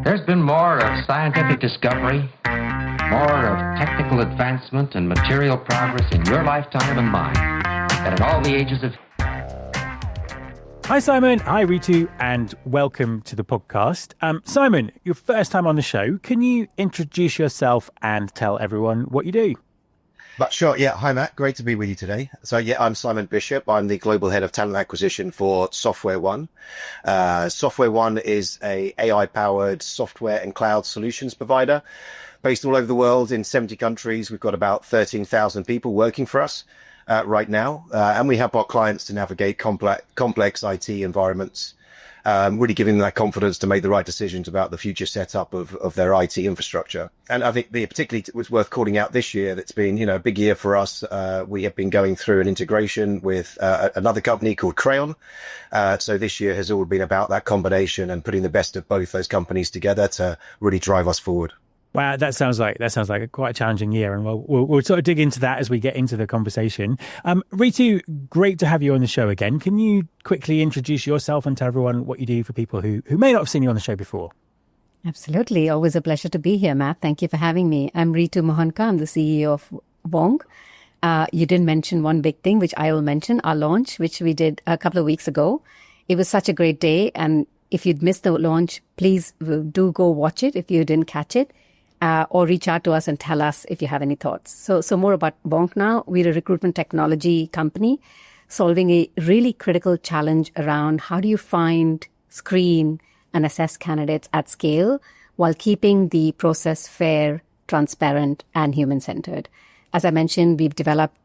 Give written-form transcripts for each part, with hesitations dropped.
There's been more of scientific discovery, more of technical advancement and material progress in your lifetime and mine than in all the ages of... Hi, Simon. Hi, Ritu, and welcome to the podcast. Simon, your first time on the show. Can you introduce yourself and tell everyone what you do? But sure, yeah. Hi, Matt. Great to be with you today. So, yeah, I'm Simon Bishop. I'm the Global Head of Talent Acquisition for SoftwareOne. SoftwareOne is a AI-powered software and cloud solutions provider based all over the world in 70 countries. We've got about 13,000 people working for us right now. And we help our clients to navigate complex IT environments, really giving them that confidence to make the right decisions about the future setup of their IT infrastructure. And I think particularly was worth calling out this year. That's been, a big year for us. We have been going through an integration with another company called Crayon. So this year has all been about that combination and putting the best of both those companies together to really drive us forward. Wow, that sounds like quite a challenging year, and we'll sort of dig into that as we get into the conversation. Ritu, great to have you on the show again. Can you quickly introduce yourself and tell everyone what you do for people who may not have seen you on the show before? Absolutely. Always a pleasure to be here, Matt. Thank you for having me. I'm Ritu Mohanka. I'm the CEO of VONQ. You didn't mention one big thing, which I will mention, our launch, which we did a couple of weeks ago. It was such a great day. And if you'd missed the launch, please do go watch it if you didn't catch it. Or reach out to us and tell us if you have any thoughts. So more about VONQ now. We're a recruitment technology company solving a really critical challenge around how do you find, screen, and assess candidates at scale while keeping the process fair, transparent, and human-centered. As I mentioned, we've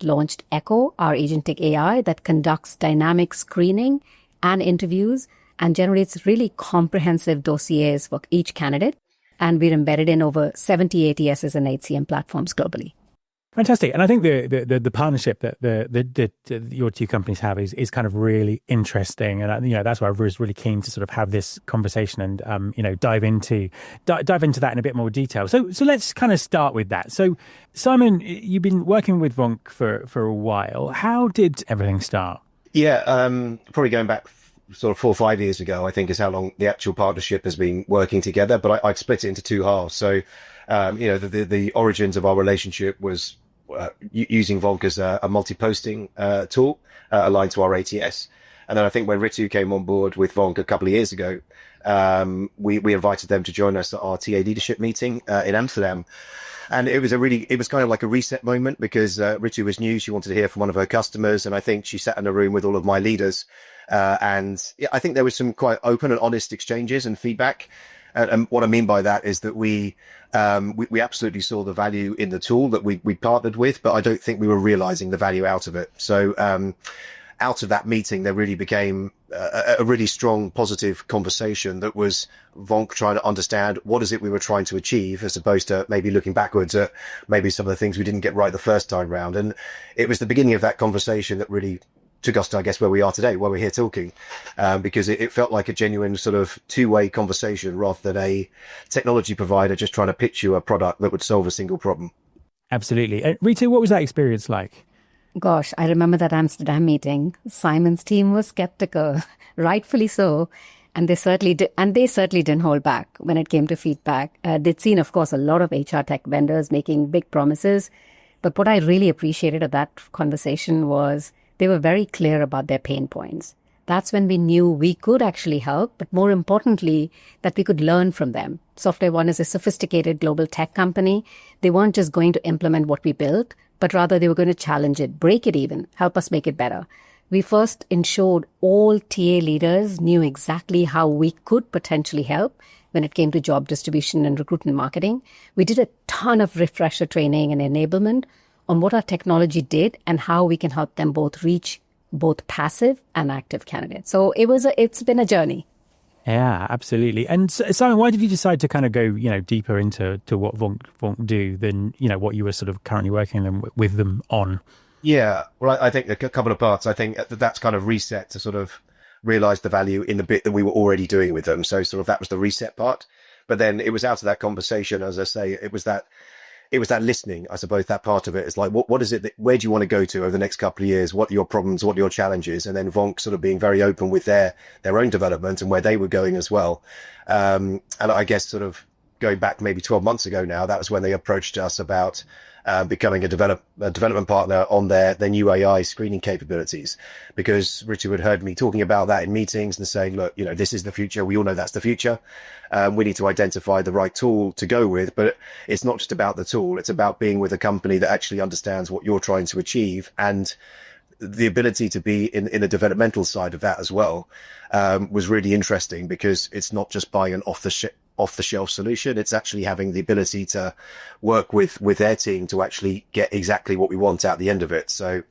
launched Echo, our agentic AI that conducts dynamic screening and interviews and generates really comprehensive dossiers for each candidate. And we're embedded in over 70 ATSs and HCM platforms globally. Fantastic. And I think the partnership that your two companies have is kind of really interesting. And, that's why I was really keen to sort of have this conversation and, dive into that in a bit more detail. So let's kind of start with that. So, Simon, you've been working with VONQ for a while. How did everything start? Yeah, probably going back sort of 4 or 5 years ago, I think is how long the actual partnership has been working together. But I'd split it into two halves. So, the origins of our relationship was using VONQ as a multi-posting tool aligned to our ATS. And then I think when Ritu came on board with VONQ a couple of years ago, we invited them to join us at our TA leadership meeting in Amsterdam. And it was kind of like a reset moment because Ritu was new. She wanted to hear from one of her customers. And I think she sat in a room with all of my leaders. And I think there was some quite open and honest exchanges and feedback. And what I mean by that is that we absolutely saw the value in the tool that we partnered with, but I don't think we were realizing the value out of it. So, out of that meeting, there really became a really strong, positive conversation that was VONQ trying to understand what is it we were trying to achieve, as opposed to maybe looking backwards at maybe some of the things we didn't get right the first time round. And it was the beginning of that conversation that really took us to, I guess, where we are today, where we're here talking, because it felt like a genuine sort of two-way conversation rather than a technology provider just trying to pitch you a product that would solve a single problem. Absolutely. Ritu, what was that experience like? Gosh, I remember that Amsterdam meeting. Simon's team was skeptical, rightfully so. And they certainly didn't hold back when it came to feedback. They'd seen, of course, a lot of HR tech vendors making big promises. But what I really appreciated of that conversation was they were very clear about their pain points. That's when we knew we could actually help, but more importantly, that we could learn from them. SoftwareOne is a sophisticated global tech company. They weren't just going to implement what we built, but rather they were going to challenge it, break it even, help us make it better. We first ensured all TA leaders knew exactly how we could potentially help when it came to job distribution and recruitment marketing. We did a ton of refresher training and enablement on what our technology did and how we can help them both reach both passive and active candidates. So it's been a journey. Yeah, absolutely. And Simon, why did you decide to kind of go, deeper into what VONQ do than, what you were sort of currently working with them on? Yeah, well, I think a couple of parts. I think that's kind of reset to sort of realize the value in the bit that we were already doing with them. So sort of that was the reset part. But then it was out of that conversation, as I say, it was that it was that listening, I suppose. That part of it is like, what is it where do you want to go to over the next couple of years? What are your problems? What are your challenges? And then VONQ sort of being very open with their own development and where they were going as well. And I guess sort of going back maybe 12 months ago now, that was when they approached us about becoming a development partner on their new AI screening capabilities, because Ritu had heard me talking about that in meetings and saying, look, this is the future. We all know that's the future. We need to identify the right tool to go with, but it's not just about the tool. It's about being with a company that actually understands what you're trying to achieve, and the ability to be in the developmental side of that as well was really interesting, because it's not just buying an off-the-shelf solution. It's actually having the ability to work with their team to actually get exactly what we want out the end of it. So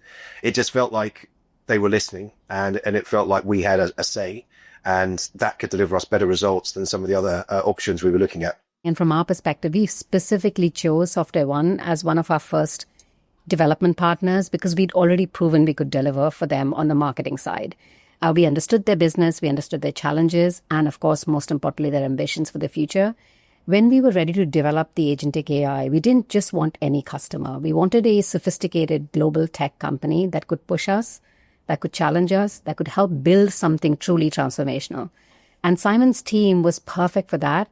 it just felt like they were listening, and it felt like we had a say, and that could deliver us better results than some of the other options we were looking at. And from our perspective, we specifically chose SoftwareOne as one of our first development partners because we'd already proven we could deliver for them on the marketing side. We understood their business, we understood their challenges, and of course, most importantly, their ambitions for the future. When we were ready to develop the agentic AI, we didn't just want any customer. We wanted a sophisticated global tech company that could push us, that could challenge us, that could help build something truly transformational. And Simon's team was perfect for that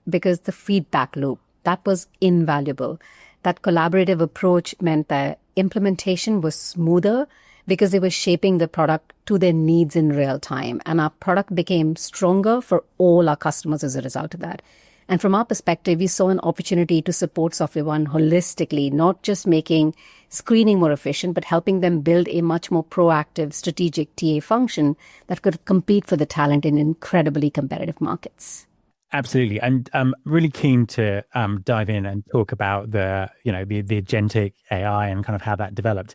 because the feedback loop, that was invaluable. That collaborative approach meant that implementation was smoother because they were shaping the product to their needs in real time. And our product became stronger for all our customers as a result of that. And from our perspective, we saw an opportunity to support SoftwareOne holistically, not just making screening more efficient, but helping them build a much more proactive strategic TA function that could compete for the talent in incredibly competitive markets. Absolutely. And really keen to dive in and talk about the agentic AI and kind of how that developed.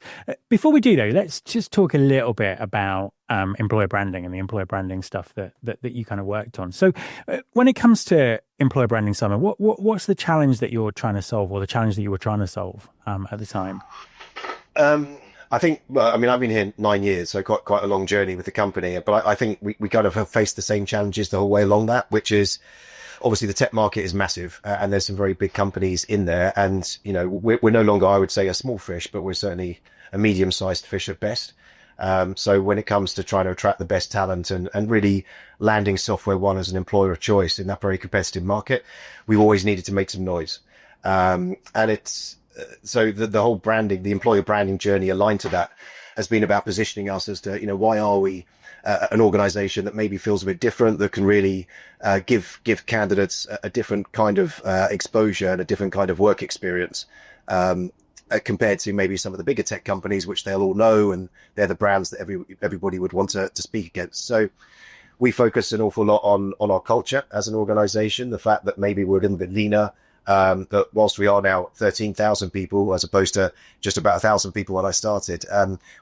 Before we do though, let's just talk a little bit about employer branding and the employer branding stuff that you kind of worked on. So when it comes to employer branding, Simon, what's the challenge that you're trying to solve, or the challenge that you were trying to solve at the time? I think, I've been here 9 years, so quite a long journey with the company, but I think we kind of have faced the same challenges the whole way along that, which is obviously the tech market is massive, and there's some very big companies in there. And, we're no longer, I would say, a small fish, but we're certainly a medium-sized fish at best. So when it comes to trying to attract the best talent and really landing SoftwareOne as an employer of choice in that very competitive market, we've always needed to make some noise. And it's, so the whole branding, the employer branding journey aligned to that has been about positioning us as to, why are we an organization that maybe feels a bit different, that can really give candidates a different kind of exposure and a different kind of work experience compared to maybe some of the bigger tech companies, which they'll all know, and they're the brands that everybody would want to speak against. So we focus an awful lot on our culture as an organization, the fact that maybe we're a little bit leaner, that whilst we are now 13,000 people as opposed to just about 1,000 people when I started,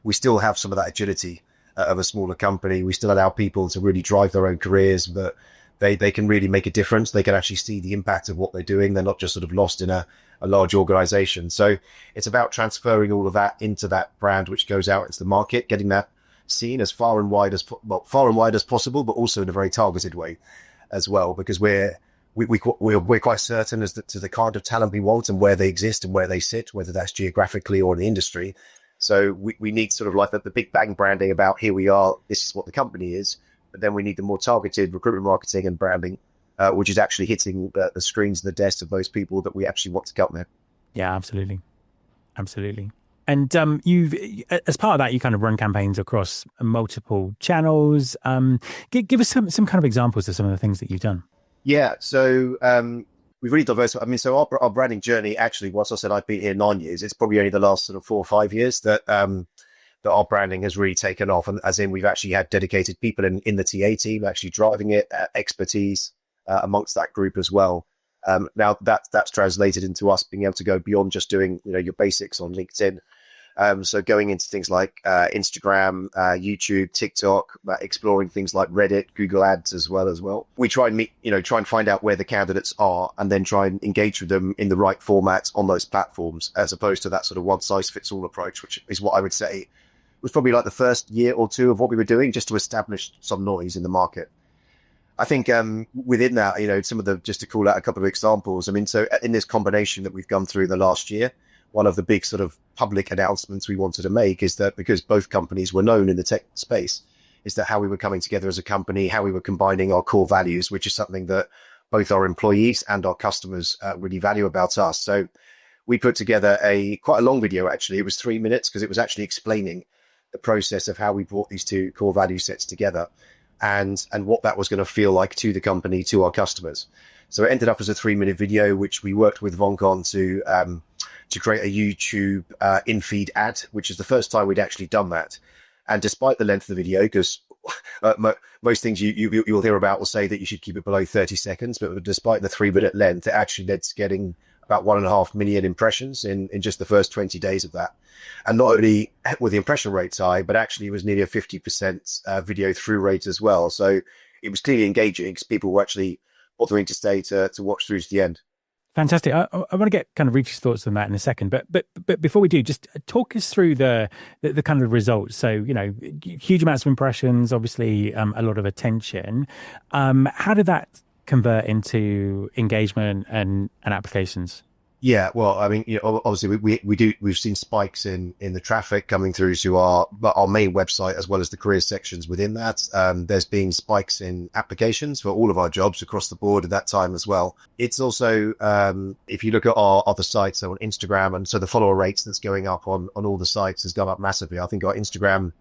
we still have some of that agility of a smaller company. We still allow people to really drive their own careers, but they can really make a difference. They can actually see the impact of what they're doing. They're not just sort of lost in a large organization. So it's about transferring all of that into that brand, which goes out into the market, getting that seen as far and wide as possible, but also in a very targeted way as well, because we're quite certain as to the kind of talent we want and where they exist and where they sit, whether that's geographically or in the industry. So we need sort of like the big bang branding about here we are, this is what the company is, but then we need the more targeted recruitment marketing and branding, which is actually hitting the screens and the desks of those people that we actually want to get there. Yeah, absolutely. And you've, as part of that, you kind of run campaigns across multiple channels. Give us some kind of examples of some of the things that you've done. Yeah, so we've really diversified. So our branding journey, actually, once I said I've been here 9 years, it's probably only the last sort of 4 or 5 years that our branding has really taken off. And as in, we've actually had dedicated people in the TA team actually driving it, expertise amongst that group as well. Now that's translated into us being able to go beyond just doing, your basics on LinkedIn. So going into things like Instagram, YouTube, TikTok, exploring things like Reddit, Google Ads as well. We try and find out where the candidates are and then try and engage with them in the right formats on those platforms, as opposed to that sort of one size fits all approach, which is what I would say was probably like the first year or two of what we were doing just to establish some noise in the market. I think within that, some of the, just to call out a couple of examples. I mean, so in this combination that we've gone through the last year, one of the big sort of public announcements we wanted to make is that because both companies were known in the tech space, is that how we were coming together as a company, how we were combining our core values, which is something that both our employees and our customers really value about us. So we put together quite a long video, actually. It was 3 minutes because it was actually explaining the process of how we brought these two core value sets together and what that was going to feel like to the company, to our customers. So it ended up as a 3-minute video, which we worked with VONQ on to create a YouTube in-feed ad, which is the first time we'd actually done that. And despite the length of the video, because most things you'll hear about will say that you should keep it below 30 seconds, but despite the 3-minute length, it actually led to getting about 1.5 million impressions in just the first 20 days of that. And not only were the impression rates high, but actually it was nearly a 50% video through rate as well. So it was clearly engaging because people were actually bothering to stay to watch through to the end. Fantastic. I want to get kind of Ritu's thoughts on that in a second, but before we do, just talk us through the kind of results. So, huge amounts of impressions, obviously a lot of attention. How did that convert into engagement and applications? Yeah, well, I mean, obviously we've seen spikes in the traffic coming through to our main website as well as the careers sections within that. There's been spikes in applications for all of our jobs across the board at that time as well. It's also, if you look at our other sites, so on Instagram, and so the follower rates that's going up on all the sites has gone up massively. I think our Instagram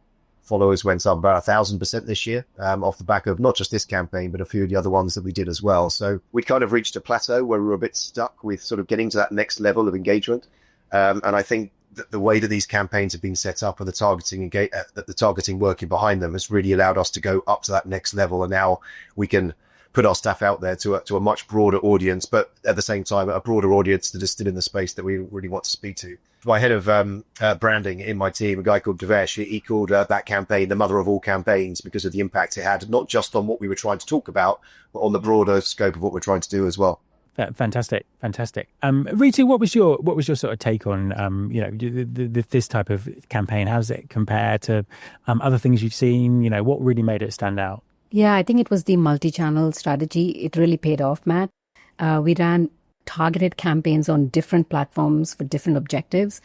followers went up about 1,000% this year, off the back of not just this campaign, but a few of the other ones that we did as well. So we kind of reached a plateau where we were a bit stuck with sort of getting to that next level of engagement. And I think that the way that these campaigns have been set up and the targeting working behind them has really allowed us to go up to that next level. And now we can put our stuff out there to a much broader audience, but at the same time, a broader audience that is still in the space that we really want to speak to. My head of branding in my team, a guy called Devesh, he called that campaign the mother of all campaigns because of the impact it had, not just on what we were trying to talk about, but on the broader scope of what we're trying to do as well. Fantastic. Ritu, what was your sort of take on this type of campaign? How does it compare to other things you've seen? What really made it stand out? Yeah, I think it was the multi-channel strategy. It really paid off, Matt. We ran targeted campaigns on different platforms for different objectives.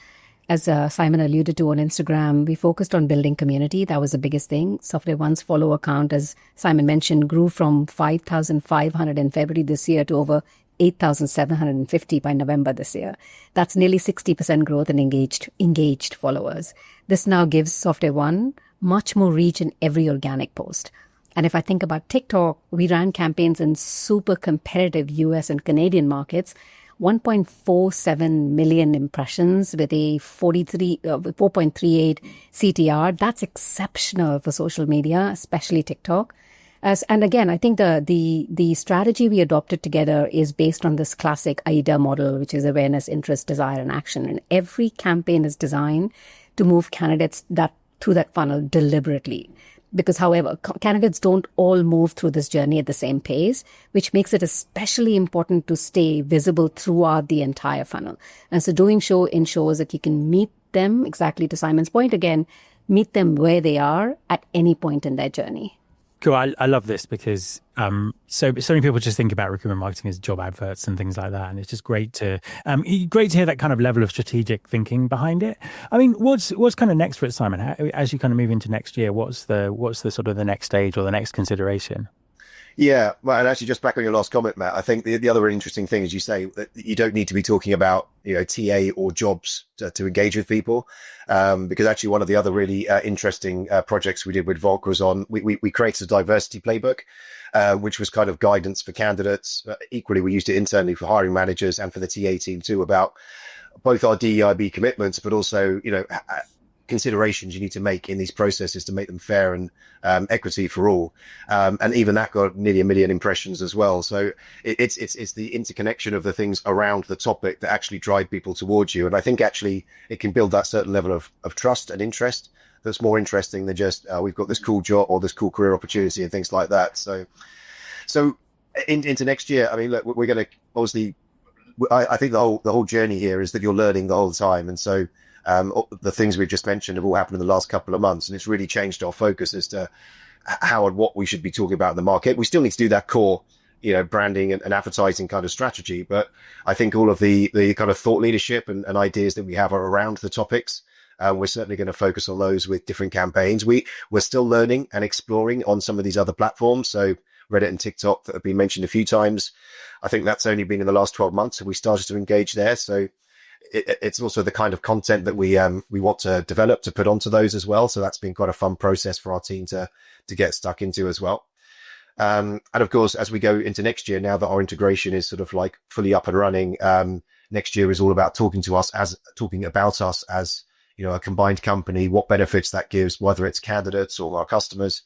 As Simon alluded to on Instagram, we focused on building community. That was the biggest thing. SoftwareOne's follower count, as Simon mentioned, grew from 5,500 in February this year to over 8,750 by November this year. That's nearly 60% growth in engaged followers. This now gives SoftwareOne much more reach in every organic post. And if I think about TikTok, we ran campaigns in super competitive US and Canadian markets, 1.47 million impressions with a 4.38 CTR. That's exceptional for social media, especially TikTok. And again, I think the strategy we adopted together is based on this classic AIDA model, which is awareness, interest, desire, and action. And every campaign is designed to move candidates through that funnel deliberately. Because, however, candidates don't all move through this journey at the same pace, which makes it especially important to stay visible throughout the entire funnel. And so doing so ensures that you can meet them, exactly to Simon's point again, meet them where they are at any point in their journey. Cool. I love this because so many people just think about recruitment marketing as job adverts and things like that, and it's just great to hear that kind of level of strategic thinking behind it. I mean, what's kind of next for it, Simon? As you kind of move into next year, what's the sort of the next stage or the next consideration? Yeah, well, and actually, just back on your last comment, Matt, I think the other interesting thing is you say that you don't need to be talking about TA or jobs to engage with people, because actually one of the other really interesting projects we did with VONQ was on we created a diversity playbook, which was kind of guidance for candidates. Equally, we used it internally for hiring managers and for the TA team too, about both our DEIB commitments, but also considerations you need to make in these processes to make them fair and equity for all. And even that got nearly 1 million impressions as well. So it's the interconnection of the things around the topic that actually drive people towards you. And I think actually it can build that certain level of trust and interest that's more interesting than just we've got this cool job or this cool career opportunity and things like that. So into next year, I mean, look, we're going to obviously, I think the whole journey here is that you're learning the whole time. And so the things we've just mentioned have all happened in the last couple of months, and it's really changed our focus as to how and what we should be talking about in the market. We still need to do that core, branding and advertising kind of strategy. But I think all of the kind of thought leadership and ideas that we have are around the topics. We're certainly going to focus on those with different campaigns. We're still learning and exploring on some of these other platforms. So Reddit and TikTok that have been mentioned a few times. I think that's only been in the last 12 months. We started to engage there. So it's also the kind of content that we want to develop to put onto those as well. So that's been quite a fun process for our team to get stuck into as well. And of course, as we go into next year, now that our integration is sort of like fully up and running, next year is all about talking about us as, a combined company, what benefits that gives, whether it's candidates or our customers,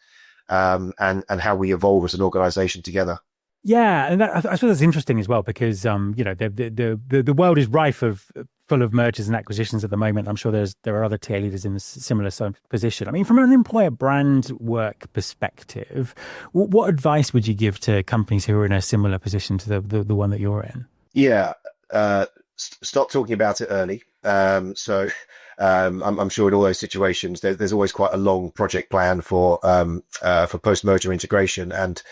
and how we evolve as an organization together. Yeah, and I suppose that's interesting as well because the world is full of mergers and acquisitions at the moment. I'm sure there are other TA leaders in a similar position. I mean, from an employer brand work perspective, what advice would you give to companies who are in a similar position to the one that you're in? Yeah, start talking about it early. I'm sure in all those situations, there's always quite a long project plan for post-merger integration, and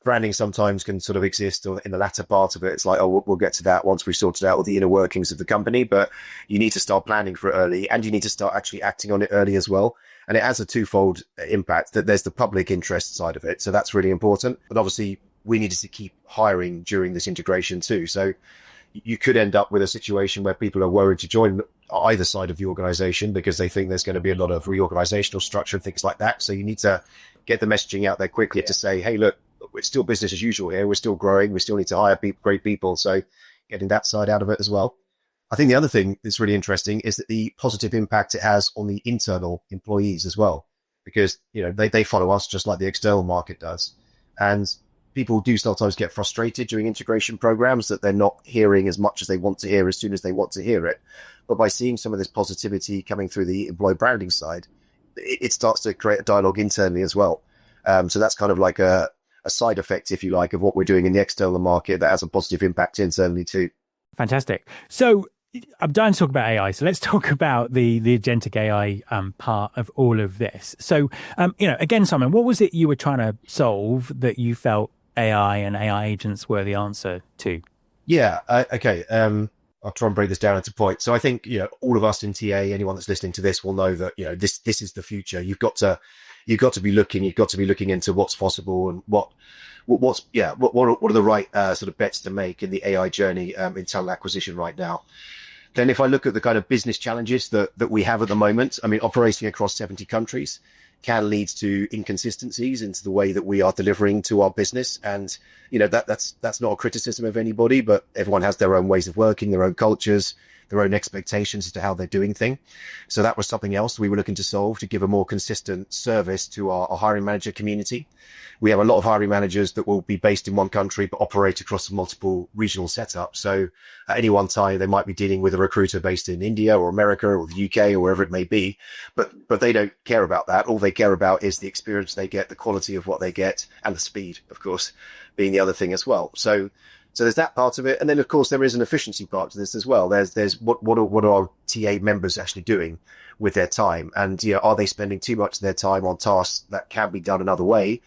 branding sometimes can sort of exist in the latter part of it. It's like, we'll get to that once we've sorted out all the inner workings of the company, but you need to start planning for it early, and you need to start actually acting on it early as well. And it has a twofold impact, that there's the public interest side of it. So that's really important. But obviously we needed to keep hiring during this integration too. So you could end up with a situation where people are worried to join either side of the organization because they think there's going to be a lot of reorganizational structure and things like that. So you need to get the messaging out there quickly to say, hey, look, it's still business as usual here. We're still growing. We still need to hire great people. So getting that side out of it as well. I think the other thing that's really interesting is that the positive impact it has on the internal employees as well, because, they follow us just like the external market does. And people do sometimes get frustrated during integration programs that they're not hearing as much as they want to hear as soon as they want to hear it. But by seeing some of this positivity coming through the employee branding side, it starts to create a dialogue internally as well. So that's kind of like a side effect, if you like, of what we're doing in the external market that has a positive impact internally too. Fantastic. So I'm dying to talk about AI. So let's talk about the agentic AI part of all of this. So, again, Simon, what was it you were trying to solve that you felt AI and AI agents were the answer to? Yeah. Okay. I'll try and break this down into points. So I think, all of us in TA, anyone that's listening to this will know that, this is the future. You've got to be looking into what's possible and what are the right sort of bets to make in the AI journey in talent acquisition right now. Then if I look at the kind of business challenges that we have at the moment, I mean, operating across 70 countries can lead to inconsistencies into the way that we are delivering to our business. And, that's not a criticism of anybody, but everyone has their own ways of working, their own cultures, their own expectations as to how they're doing things. So that was something else we were looking to solve, to give a more consistent service to our hiring manager community. We have a lot of hiring managers that will be based in one country, but operate across multiple regional setups. So at any one time, they might be dealing with a recruiter based in India or America or the UK or wherever it may be, but they don't care about that. All they care about is the experience they get, the quality of what they get, and the speed, of course, being the other thing as well. So there's that part of it. And then, of course, there is an efficiency part to this as well. There's what are our TA members actually doing with their time? And, are they spending too much of their time on tasks that can be done another way?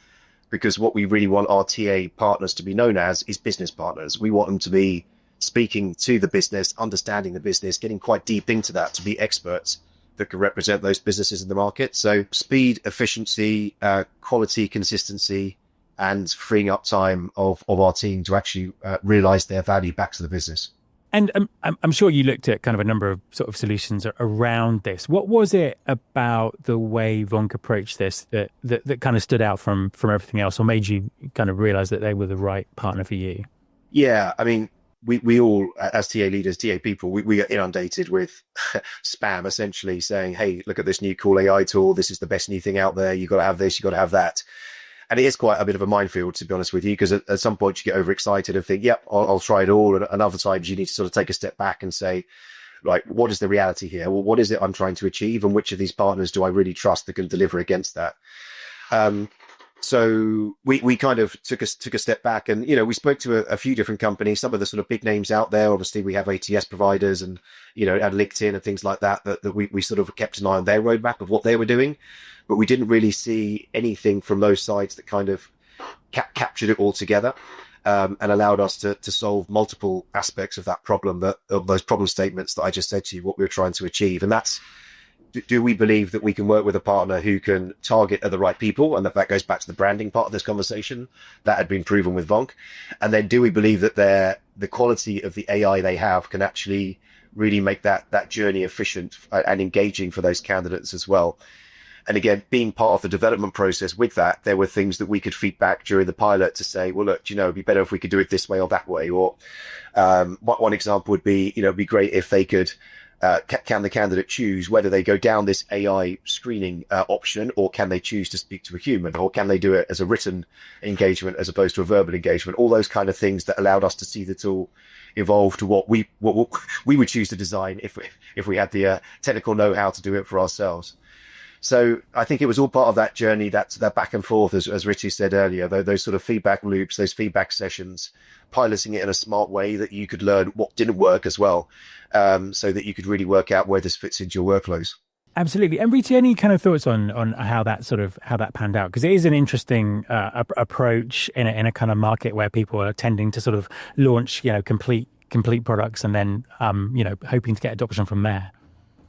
Because what we really want our TA partners to be known as is business partners. We want them to be speaking to the business, understanding the business, getting quite deep into that, to be experts that can represent those businesses in the market. So speed, efficiency, quality, consistency, and freeing up time of our team to actually realize their value back to the business. And I'm sure you looked at kind of a number of sort of solutions around this. What was it about the way VONQ approached this that kind of stood out from everything else, or made you kind of realize that they were the right partner for you? Yeah, I mean, we all, as TA leaders, TA people, we get inundated with spam, essentially saying, hey, look at this new cool AI tool. This is the best new thing out there. You got to have this, you got to have that. And it is quite a bit of a minefield, to be honest with you, because at some point you get overexcited and think, yep, I'll try it all. And other times you need to sort of take a step back and say, like, what is the reality here? Well, what is it I'm trying to achieve? And which of these partners do I really trust that can deliver against that? So we kind of took a step back, and we spoke to a few different companies, some of the sort of big names out there. Obviously, we have ATS providers and and LinkedIn and things like that we sort of kept an eye on their roadmap of what they were doing, but we didn't really see anything from those sides that kind of captured it all together. And allowed us to solve multiple aspects of that problem, of those problem statements that I just said to you, what we were trying to achieve. And that's, do we believe that we can work with a partner who can target at the right people? And that goes back to the branding part of this conversation that had been proven with VONQ. And then do we believe that the quality of the AI they have can actually really make that journey efficient and engaging for those candidates as well? And again, being part of the development process with that, there were things that we could feedback during the pilot to say, well, look, it'd be better if we could do it this way or that way. Or one example would be, it'd be great if they could, can the candidate choose whether they go down this AI screening option, or can they choose to speak to a human, or can they do it as a written engagement as opposed to a verbal engagement? All those kind of things that allowed us to see the tool evolve to what we would choose to design if we had the technical know-how to do it for ourselves. So I think it was all part of that journey, that back and forth, as Ritu said earlier, those sort of feedback loops, those feedback sessions, piloting it in a smart way that you could learn what didn't work as well, so that you could really work out where this fits into your workflows. Absolutely. And Ritu, any kind of thoughts on how that panned out? Because it is an interesting approach in a kind of market where people are tending to sort of launch, complete products and then, hoping to get adoption from there.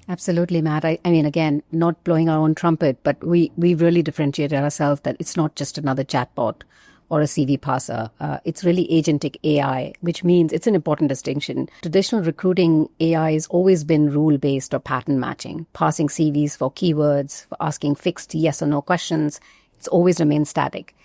Absolutely, Matt. I mean, again, not blowing our own trumpet, but we really differentiated ourselves that it's not just another chatbot or a CV parser. It's really agentic AI, which means it's an important distinction. Traditional recruiting AI has always been rule-based or pattern matching, parsing CVs for keywords, for asking fixed yes or no questions. It's always remained static.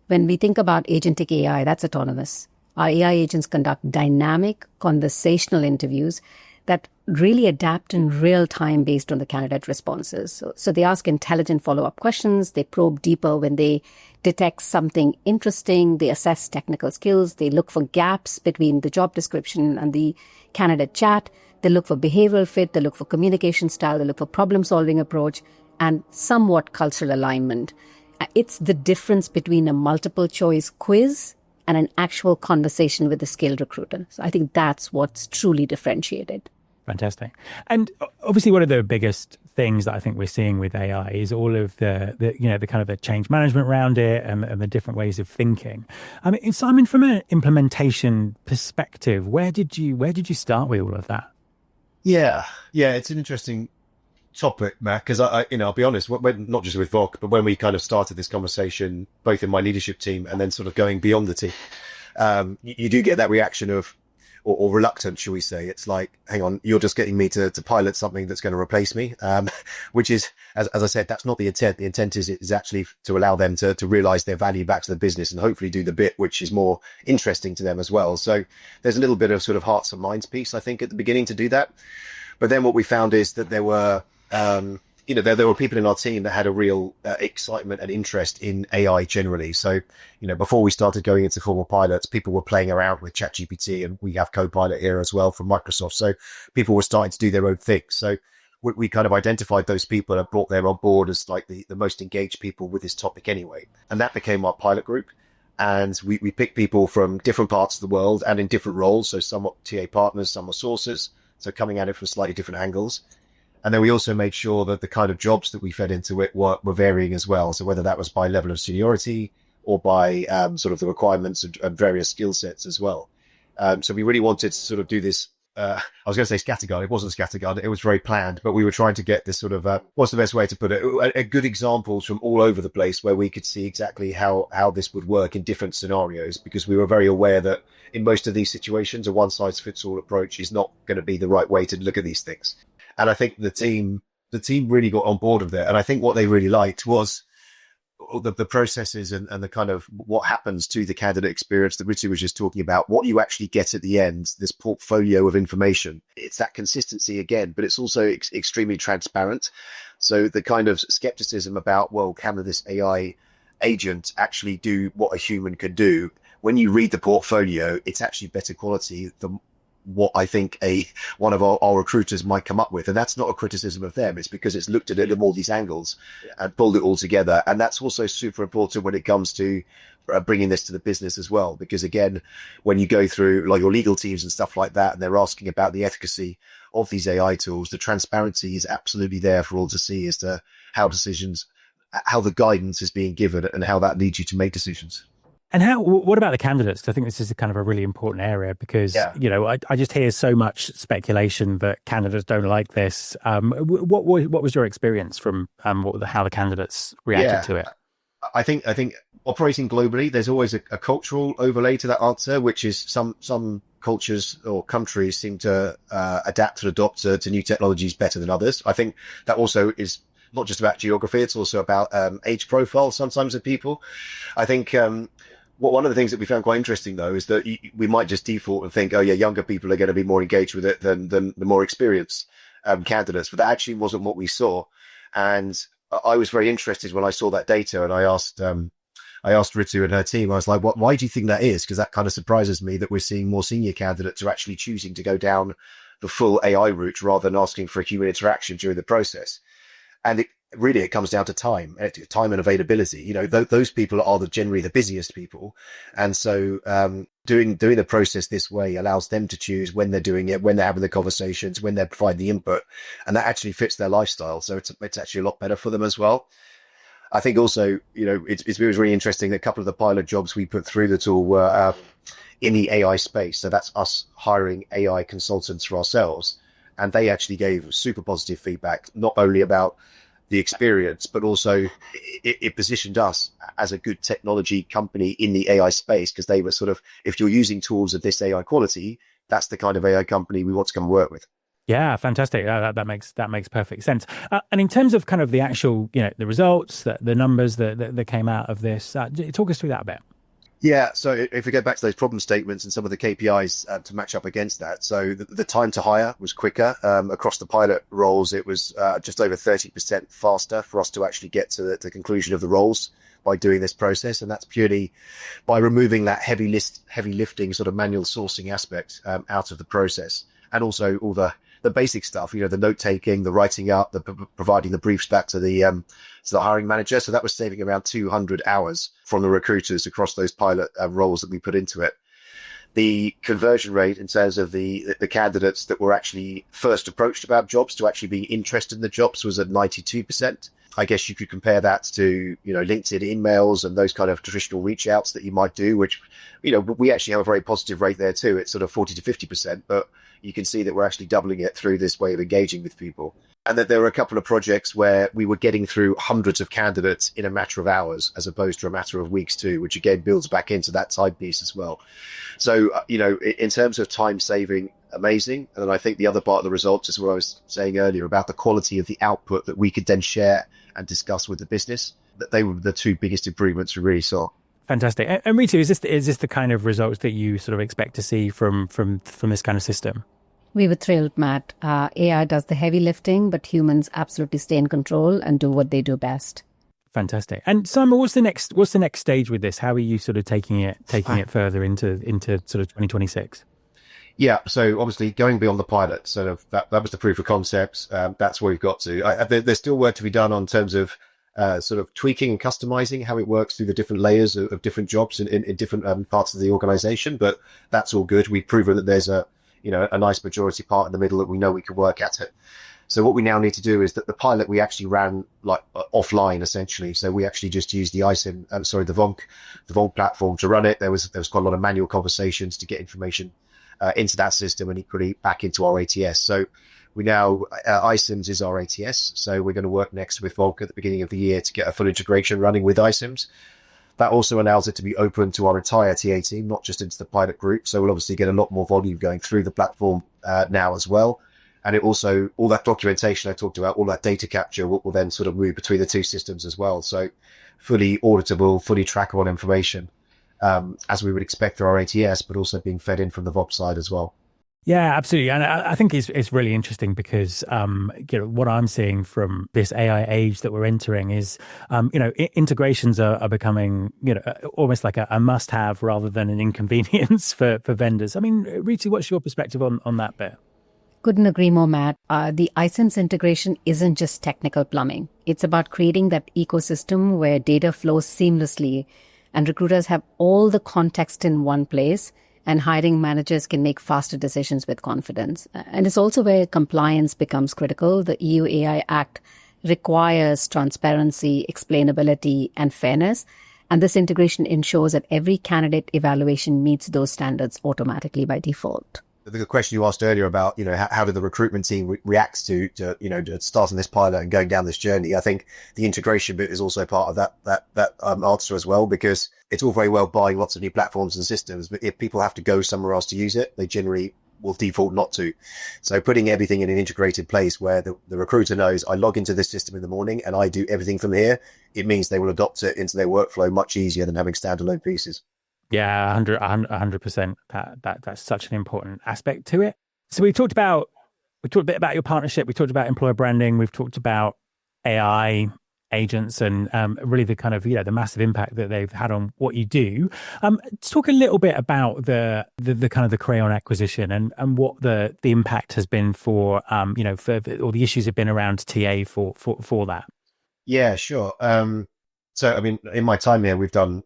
When we think about agentic AI, that's autonomous. Our AI agents conduct dynamic conversational interviews that really adapt in real time based on the candidate responses. So they ask intelligent follow-up questions. They probe deeper when they detect something interesting. They assess technical skills. They look for gaps between the job description and the candidate chat. They look for behavioral fit. They look for communication style. They look for problem-solving approach and somewhat cultural alignment. It's the difference between a multiple choice quiz and an actual conversation with a skilled recruiter. So I think that's what's truly differentiated. Fantastic. And obviously one of the biggest things that I think we're seeing with AI is all of the kind of the change management around it and the different ways of thinking. I mean, Simon, from an implementation perspective, where did you start with all of that? Yeah, it's an interesting topic, Matt, because I'll be honest, when, not just with VONQ, but when we kind of started this conversation, both in my leadership team and then sort of going beyond the team, you do get that reaction of, or reluctant, shall we say. It's like, hang on, you're just getting me to pilot something that's going to replace me, which is, as I said, that's not the intent. The intent is actually to allow them to realize their value back to the business and hopefully do the bit which is more interesting to them as well. So there's a little bit of sort of hearts and minds piece, I think, at the beginning to do that. But then what we found is that there were, there were people in our team that had a real excitement and interest in AI generally. So, before we started going into formal pilots, people were playing around with ChatGPT, and we have Copilot here as well from Microsoft. So people were starting to do their own thing. So we kind of identified those people and brought them on board as like the most engaged people with this topic anyway. And that became our pilot group. And we picked people from different parts of the world and in different roles. So some were TA partners, some were sources. So coming at it from slightly different angles. And then we also made sure that the kind of jobs that we fed into it were varying as well. So whether that was by level of seniority or by sort of the requirements and various skill sets as well. So we really wanted to sort of do this. I was going to say scattergun. It wasn't scattergun. It was very planned, but we were trying to get this sort of, what's the best way to put it? A good examples from all over the place where we could see exactly how this would work in different scenarios, because we were very aware that in most of these situations, a one size fits all approach is not going to be the right way to look at these things. And I think the team really got on board with it. And I think what they really liked was the processes and the kind of what happens to the candidate experience that Ritu was just talking about, what you actually get at the end, this portfolio of information. It's that consistency again, but it's also extremely transparent. So the kind of skepticism about, well, can this AI agent actually do what a human could do? When you read the portfolio, it's actually better quality than what I think one of our recruiters might come up with. And that's not a criticism of them. It's because it's looked at it from all these angles and pulled it all together. And that's also super important when it comes to bringing this to the business as well. Because again, when you go through like your legal teams and stuff like that, and they're asking about the efficacy of these AI tools, the transparency is absolutely there for all to see as to how the guidance is being given and how that leads you to make decisions. And what about the candidates? 'Cause I think this is a kind of a really important area because, I just hear so much speculation that candidates don't like this. What was your experience from how the candidates reacted to it? I think operating globally, there's always a cultural overlay to that answer, which is some cultures or countries seem to adapt and adopt to new technologies better than others. I think that also is not just about geography, it's also about age profile sometimes of people. I think one of the things that we found quite interesting, though, is that we might just default and think, oh, yeah, younger people are going to be more engaged with it than the more experienced candidates. But that actually wasn't what we saw. And I was very interested when I saw that data, and I asked Ritu and her team, I was like, why do you think that is? Because that kind of surprises me that we're seeing more senior candidates are actually choosing to go down the full AI route rather than asking for a human interaction during the process. And it comes down to time and availability. Those people are generally the busiest people. And so doing the process this way allows them to choose when they're doing it, when they're having the conversations, when they're providing the input, and that actually fits their lifestyle. So it's actually a lot better for them as well. I think also, it was really interesting that a couple of the pilot jobs we put through the tool were in the AI space. So that's us hiring AI consultants for ourselves. And they actually gave super positive feedback, not only about the experience, but also it positioned us as a good technology company in the AI space, because they were sort of, if you're using tools of this AI quality, that's the kind of AI company we want to come and work with. Yeah, fantastic. That makes perfect sense. And in terms of kind of the actual, the results, the numbers that came out of this, talk us through that a bit. Yeah, so if we go back to those problem statements and some of the KPIs to match up against that, so the time to hire was quicker. Across the pilot roles, it was just over 30% faster for us to actually get to the conclusion of the roles by doing this process. And that's purely by removing that heavy lifting sort of manual sourcing aspect out of the process. And also all the basic stuff, the note taking, the writing up, the providing the briefs back to the hiring manager. So that was saving around 200 hours from the recruiters across those pilot roles that we put into it. The conversion rate in terms of the candidates that were actually first approached about jobs to actually being interested in the jobs was at 92%. I guess you could compare that to, LinkedIn emails and those kind of traditional reach outs that you might do, which, we actually have a very positive rate there too. It's sort of 40 to 50%, but you can see that we're actually doubling it through this way of engaging with people. And that there were a couple of projects where we were getting through hundreds of candidates in a matter of hours, as opposed to a matter of weeks too, which again builds back into that time piece as well. So, in terms of time saving, amazing. And then I think the other part of the results is what I was saying earlier about the quality of the output that we could then share and discuss with the business. That they were the two biggest improvements we really saw. Fantastic. And Ritu, is this the kind of results that you sort of expect to see from this kind of system? We were thrilled, Matt. AI does the heavy lifting, but humans absolutely stay in control and do what they do best. Fantastic. And Simon, what's the next stage with this? How are you sort of taking it further into sort of 2026? Yeah, so obviously going beyond the pilot, sort of that was the proof of concepts. That's where we've got to. There's still work to be done on terms of sort of tweaking and customizing how it works through the different layers of different jobs in different parts of the organization. But that's all good. We've proven that there's a nice majority part in the middle that we know we can work at it. So what we now need to do is that the pilot we actually ran like offline essentially. So we actually just used the the VONQ platform to run it. There was quite a lot of manual conversations to get information into that system and equally back into our ATS. So we now, iCIMS is our ATS. So we're going to work next with VONQ at the beginning of the year to get a full integration running with iCIMS. That also allows it to be open to our entire TA team, not just into the pilot group. So we'll obviously get a lot more volume going through the platform now as well. And it also, all that documentation I talked about, all that data capture will then sort of move between the two systems as well. So fully auditable, fully trackable information, as we would expect through our ATS, but also being fed in from the VOP side as well. Yeah, absolutely. And I think it's really interesting because, what I'm seeing from this AI age that we're entering is, integrations are becoming, almost like a must have rather than an inconvenience for vendors. I mean, Ritu, what's your perspective on that bit? Couldn't agree more, Matt. The iSIMS integration isn't just technical plumbing. It's about creating that ecosystem where data flows seamlessly and recruiters have all the context in one place, and hiring managers can make faster decisions with confidence. And it's also where compliance becomes critical. The EU AI Act requires transparency, explainability, and fairness. And this integration ensures that every candidate evaluation meets those standards automatically by default. The question you asked earlier about, how did the recruitment team react to starting this pilot and going down this journey? I think the integration bit is also part of that answer as well, because it's all very well buying lots of new platforms and systems, but if people have to go somewhere else to use it, they generally will default not to. So putting everything in an integrated place where the recruiter knows I log into this system in the morning and I do everything from here, it means they will adopt it into their workflow much easier than having standalone pieces. Yeah, 100%. That's such an important aspect to it. So we talked a bit about your partnership. We talked about employer branding. We've talked about AI agents and really the kind of the massive impact that they've had on what you do. Let's talk a little bit about the kind of the Crayon acquisition and what the impact has been for or the issues have been around TA for that. Yeah, sure. So I mean, in my time here, we've done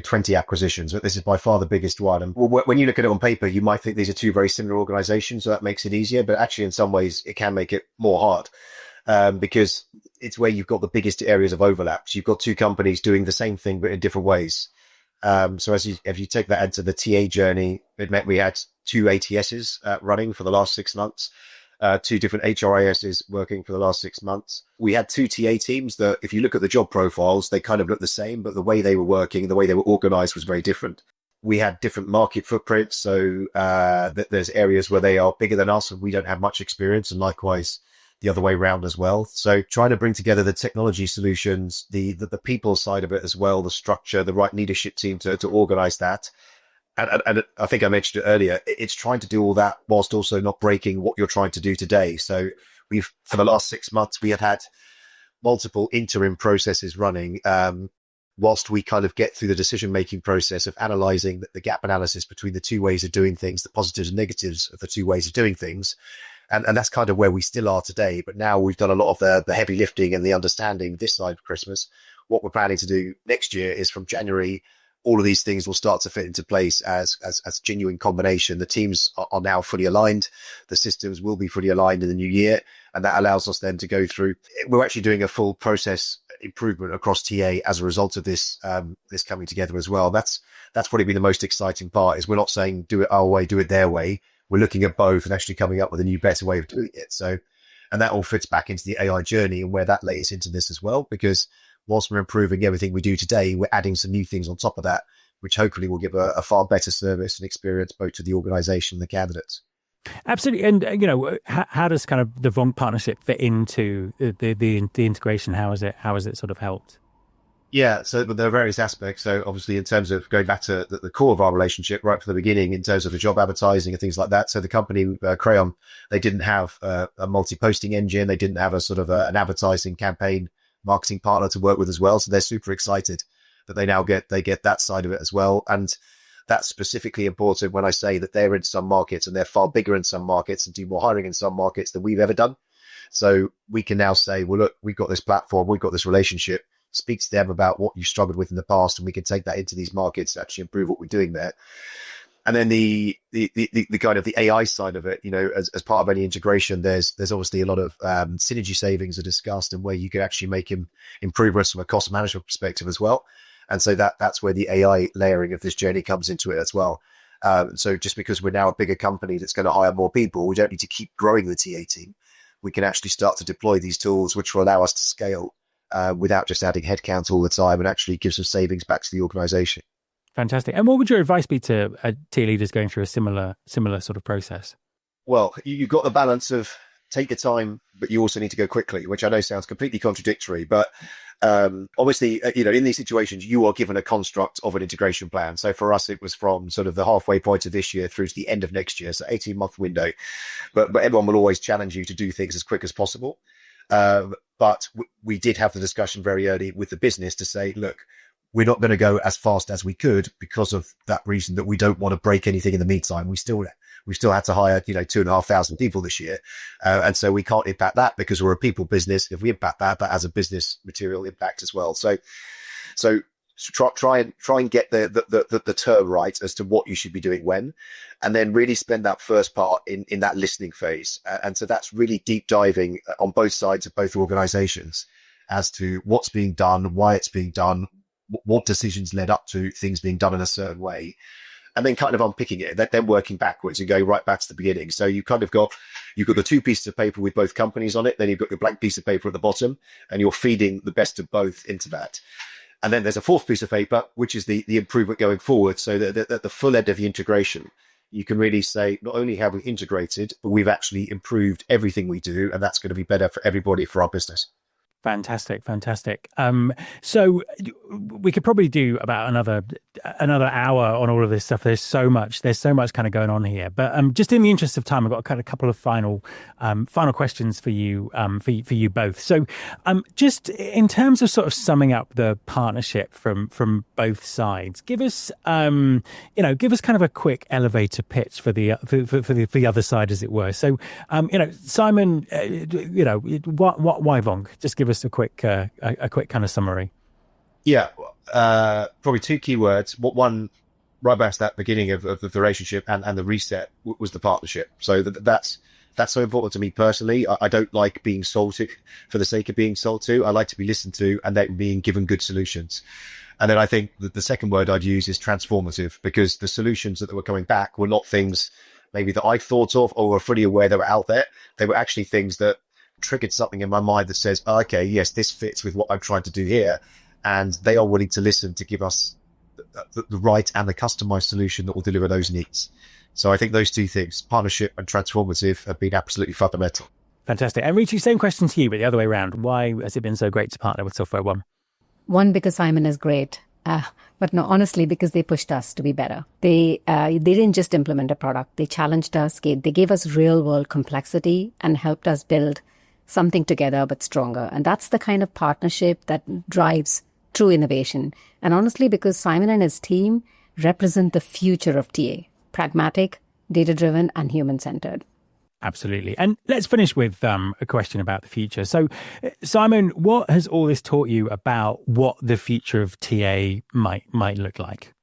20 acquisitions, but this is by far the biggest one. And when you look at it on paper, you might think these are two very similar organizations, so that makes it easier. But actually, in some ways, it can make it more hard because it's where you've got the biggest areas of overlaps. You've got two companies doing the same thing, but in different ways. So if you take that into the TA journey, it meant we had two ATSs running for the last 6 months. Two different HRISs working for the last 6 months. We had two TA teams that, if you look at the job profiles, they kind of look the same, but the way they were working, the way they were organized was very different. We had different market footprints. So there's areas where they are bigger than us and we don't have much experience, and likewise the other way around as well. So trying to bring together the technology solutions, the people side of it as well, the structure, the right leadership team to organize that. And I think I mentioned it earlier, it's trying to do all that whilst also not breaking what you're trying to do today. So for the last 6 months, we have had multiple interim processes running, whilst we kind of get through the decision-making process of analyzing the gap analysis between the two ways of doing things, the positives and negatives of the two ways of doing things. And that's kind of where we still are today. But now we've done a lot of the heavy lifting and the understanding this side of Christmas. What we're planning to do next year is from January, all of these things will start to fit into place as genuine combination. The teams are now fully aligned. The systems will be fully aligned in the new year. And that allows us then to go through. We're actually doing a full process improvement across TA as a result of this coming together as well. That's probably been the most exciting part, is we're not saying do it our way, do it their way. We're looking at both and actually coming up with a new, better way of doing it. So, and that all fits back into the AI journey and where that lays into this as well, because whilst we're improving everything we do today, we're adding some new things on top of that, which hopefully will give a far better service and experience both to the organization and the candidates. Absolutely. And, how does kind of the VONQ partnership fit into the integration? How has it sort of helped? Yeah, so there are various aspects. So obviously in terms of going back to the core of our relationship right from the beginning, in terms of the job advertising and things like that. So the company, Crayon, they didn't have a multi-posting engine. They didn't have a sort of an advertising campaign marketing partner to work with as well. So they're super excited that they get that side of it as well. And that's specifically important when I say that they're in some markets and they're far bigger in some markets and do more hiring in some markets than we've ever done. So we can now say, well, look, we've got this platform, we've got this relationship, speak to them about what you struggled with in the past, and we can take that into these markets to actually improve what we're doing there. And then the kind of the AI side of it, as part of any integration, there's obviously a lot of synergy savings are discussed, and where you can actually make improvements from a cost management perspective as well. And so that's where the AI layering of this journey comes into it as well. So just because we're now a bigger company that's going to hire more people, we don't need to keep growing the TA team. We can actually start to deploy these tools, which will allow us to scale without just adding headcount all the time, and actually give some savings back to the organization. Fantastic. And what would your advice be to TA leaders going through a similar sort of process? Well, you've got the balance of take your time, but you also need to go quickly, which I know sounds completely contradictory, but obviously, in these situations, you are given a construct of an integration plan. So for us, it was from sort of the halfway point of this year through to the end of next year, so 18-month window. But everyone will always challenge you to do things as quick as possible. But we did have the discussion very early with the business to say, look, we're not going to go as fast as we could because of that reason that we don't want to break anything in the meantime. We still had to hire, 2,500 people this year. And so we can't impact that because we're a people business. If we impact that has a business material impact as well. So try and get the term right as to what you should be doing when, and then really spend that first part in that listening phase. And so that's really deep diving on both sides of both organizations as to what's being done, why it's being done, what decisions led up to things being done in a certain way, and then kind of unpicking it, then working backwards and going right back to the beginning. So you've got the two pieces of paper with both companies on it, then you've got your blank piece of paper at the bottom, and you're feeding the best of both into that. And then there's a fourth piece of paper, which is the improvement going forward. So that the full end of the integration, you can really say, not only have we integrated, but we've actually improved everything we do, and that's going to be better for everybody, for our business. Fantastic. So we could probably do about another hour on all of this stuff. There's so much kind of going on here. But just in the interest of time, I've got a couple of final questions for you, for you both. So just in terms of sort of summing up the partnership from both sides, give us kind of a quick elevator pitch for the other side, as it were. So Simon, why VONQ? Just give us a quick kind of summary. Yeah, probably two key words. One, right back to that beginning of the relationship and the reset was the partnership. So that's so important to me personally. I don't like being sold to for the sake of being sold to. I like to be listened to and then being given good solutions. And then I think the second word I'd use is transformative, because the solutions that were coming back were not things maybe that I thought of or were fully aware they were out there. They were actually things that triggered something in my mind that says, okay, yes, this fits with what I'm trying to do here. And they are willing to listen to give us the right and the customized solution that will deliver those needs. So I think those two things, partnership and transformative, have been absolutely fundamental. Fantastic. And Ritu, same question to you, but the other way around. Why has it been so great to partner with SoftwareOne? One, because Simon is great. But no, honestly, because they pushed us to be better. They didn't just implement a product. They challenged us. They gave us real world complexity and helped us build something together but stronger. And that's the kind of partnership that drives true innovation. And honestly, because Simon and his team represent the future of TA, pragmatic, data-driven, and human-centered. Absolutely. And let's finish with a question about the future. So, Simon, what has all this taught you about what the future of TA might look like?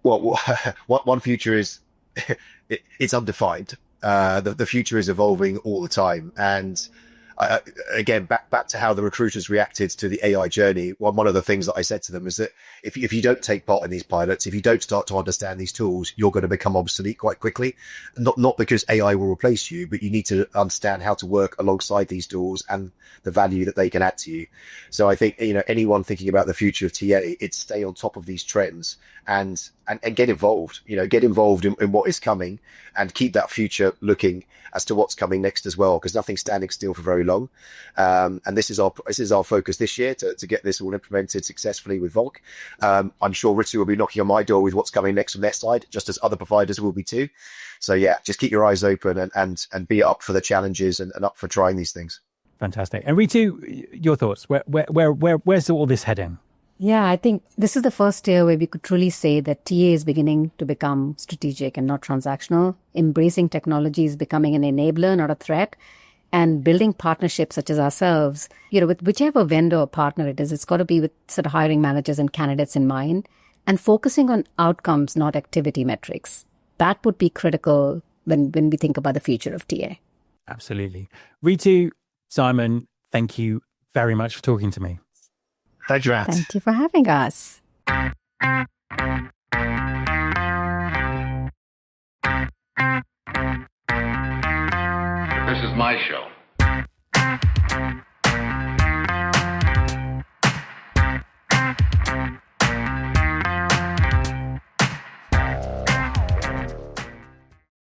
Well, one future is it's undefined. The future is evolving all the time. And again, back to how the recruiters reacted to the AI journey. One of the things that I said to them is that if you don't take part in these pilots, if you don't start to understand these tools, you're going to become obsolete quite quickly. Not because AI will replace you, but you need to understand how to work alongside these tools and the value that they can add to you. So I think, anyone thinking about the future of TA, it's stay on top of these trends and get involved, get involved in what is coming and keep that future looking as to what's coming next as well, because nothing's standing still for very long. And this is our focus this year to get this all implemented successfully with VONQ. I'm sure Ritu will be knocking on my door with what's coming next from their side, just as other providers will be too. So yeah, just keep your eyes open and be up for the challenges and up for trying these things. Fantastic. And Ritu, your thoughts? Where's all this heading? Yeah, I think this is the first year where we could truly say that TA is beginning to become strategic and not transactional. Embracing technology is becoming an enabler, not a threat. And building partnerships such as ourselves, with whichever vendor or partner it is, it's got to be with sort of hiring managers and candidates in mind, and focusing on outcomes, not activity metrics. That would be critical when we think about the future of TA. Absolutely. Ritu, Simon, thank you very much for talking to me. Thank you, Matt. Thank you for having us. This is my show.